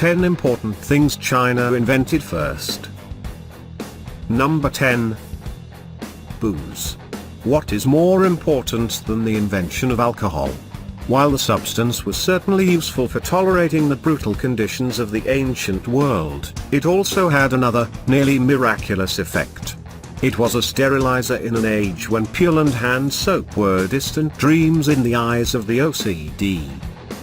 10 important things China invented first. Number 10. Booze. What is more important than the invention of alcohol? While the substance was certainly useful for tolerating the brutal conditions of the ancient world, it also had another, nearly miraculous effect. It was a sterilizer in an age when pill and hand soap were distant dreams in the eyes of the OCD.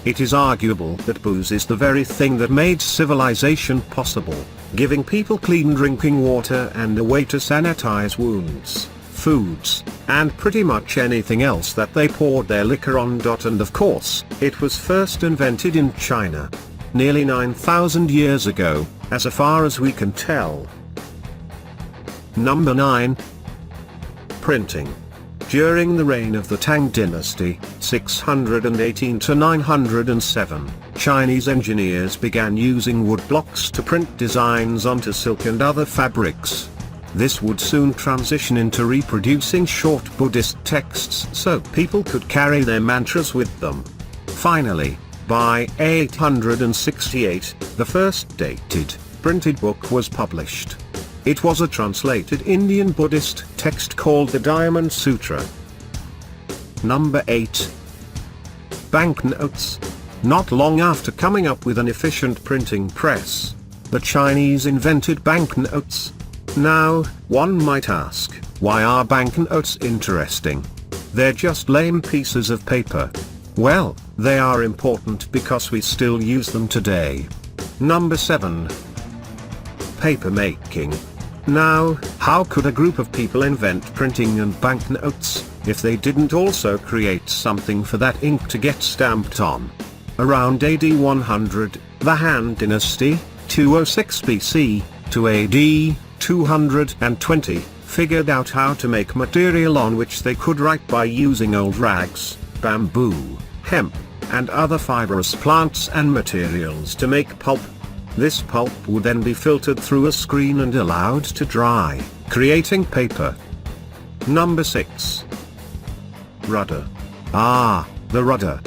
It is arguable that booze is the very thing that made civilization possible, giving people clean drinking water and a way to sanitize wounds, foods, and pretty much anything else that they poured their liquor on. And of course, it was first invented in China, nearly 9,000 years ago, as far as we can tell. Number 9. Printing. During the reign of the Tang dynasty, 618 to 907, Chinese engineers began using wood blocks to print designs onto silk and other fabrics. This would soon transition into reproducing short Buddhist texts so people could carry their mantras with them. Finally, by 868, the first dated, printed book was published. It was a translated Indian Buddhist text called the Diamond Sutra. Number 8. Banknotes. Not long after coming up with an efficient printing press, the Chinese invented banknotes. Now, one might ask, why are banknotes interesting? They're just lame pieces of paper. Well, they are important because we still use them today. Number 7. Paper making. Now, how could a group of people invent printing and banknotes, if they didn't also create something for that ink to get stamped on? Around AD 100, the Han Dynasty, 206 BC, to AD 220, figured out how to make material on which they could write by using old rags, bamboo, hemp, and other fibrous plants and materials to make pulp. This pulp would then be filtered through a screen and allowed to dry, creating paper. Number 6. Rudder. Ah, the rudder.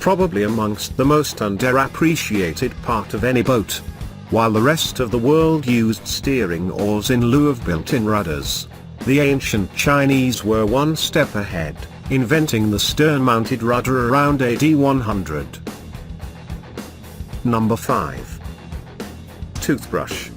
Probably amongst the most underappreciated part of any boat. While the rest of the world used steering oars in lieu of built-in rudders, the ancient Chinese were one step ahead, inventing the stern-mounted rudder around AD 100. Number 5. Toothbrush.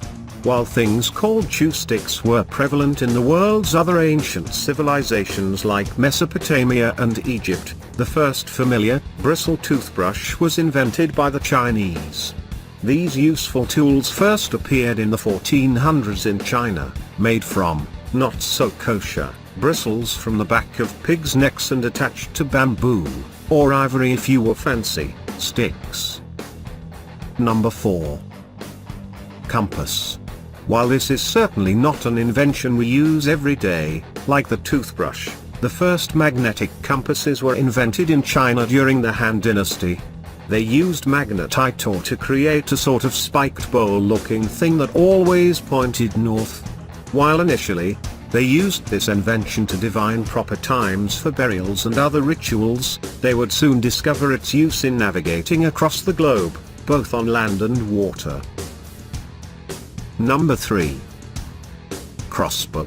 While things called chew sticks were prevalent in the world's other ancient civilizations like Mesopotamia and Egypt, the first familiar, bristle toothbrush was invented by the Chinese. These useful tools first appeared in the 1400s in China, made from, not so kosher, bristles from the back of pigs' necks and attached to bamboo, or ivory if you were fancy, sticks. Number 4. Compass. While this is certainly not an invention we use every day, like the toothbrush, the first magnetic compasses were invented in China during the Han Dynasty. They used magnetite ore to create a sort of spiked bowl-looking thing that always pointed north. While initially, they used this invention to divine proper times for burials and other rituals, they would soon discover its use in navigating across the globe, both on land and water. Number 3. Crossbow.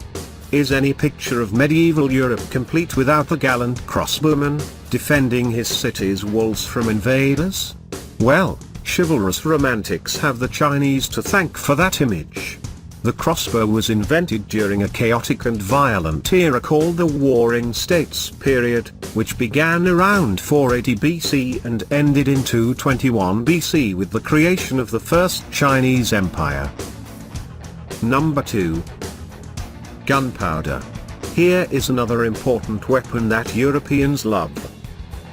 Is any picture of medieval Europe complete without the gallant crossbowman, defending his city's walls from invaders? Well, chivalrous romantics have the Chinese to thank for that image. The crossbow was invented during a chaotic and violent era called the Warring States period, which began around 480 BC and ended in 221 BC with the creation of the First Chinese Empire. Number 2. Gunpowder. Here is another important weapon that Europeans love.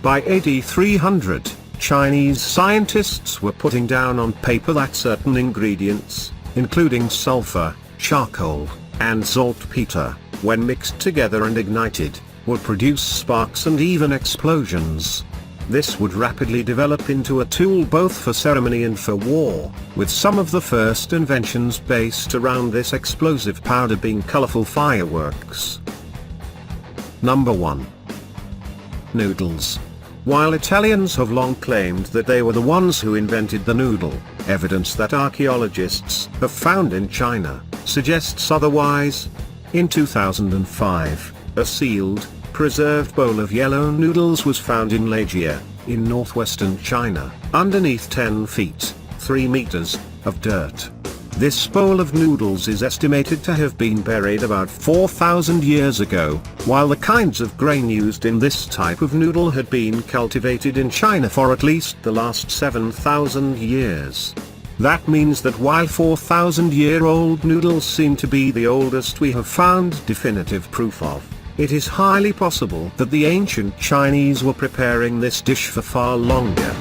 By AD 300, Chinese scientists were putting down on paper that certain ingredients, including sulfur, charcoal, and saltpeter, when mixed together and ignited, would produce sparks and even explosions. This would rapidly develop into a tool both for ceremony and for war, with some of the first inventions based around this explosive powder being colorful fireworks. Number 1. Noodles. While Italians have long claimed that they were the ones who invented the noodle, Evidence that archaeologists have found in China suggests otherwise. In 2005, a sealed, preserved bowl of yellow noodles was found in Lejia, in northwestern China, underneath 10 feet, 3 meters, of dirt. This bowl of noodles is estimated to have been buried about 4,000 years ago, while the kinds of grain used in this type of noodle had been cultivated in China for at least the last 7,000 years. That means that while 4,000-year-old noodles seem to be the oldest we have found definitive proof of, it is highly possible that the ancient Chinese were preparing this dish for far longer.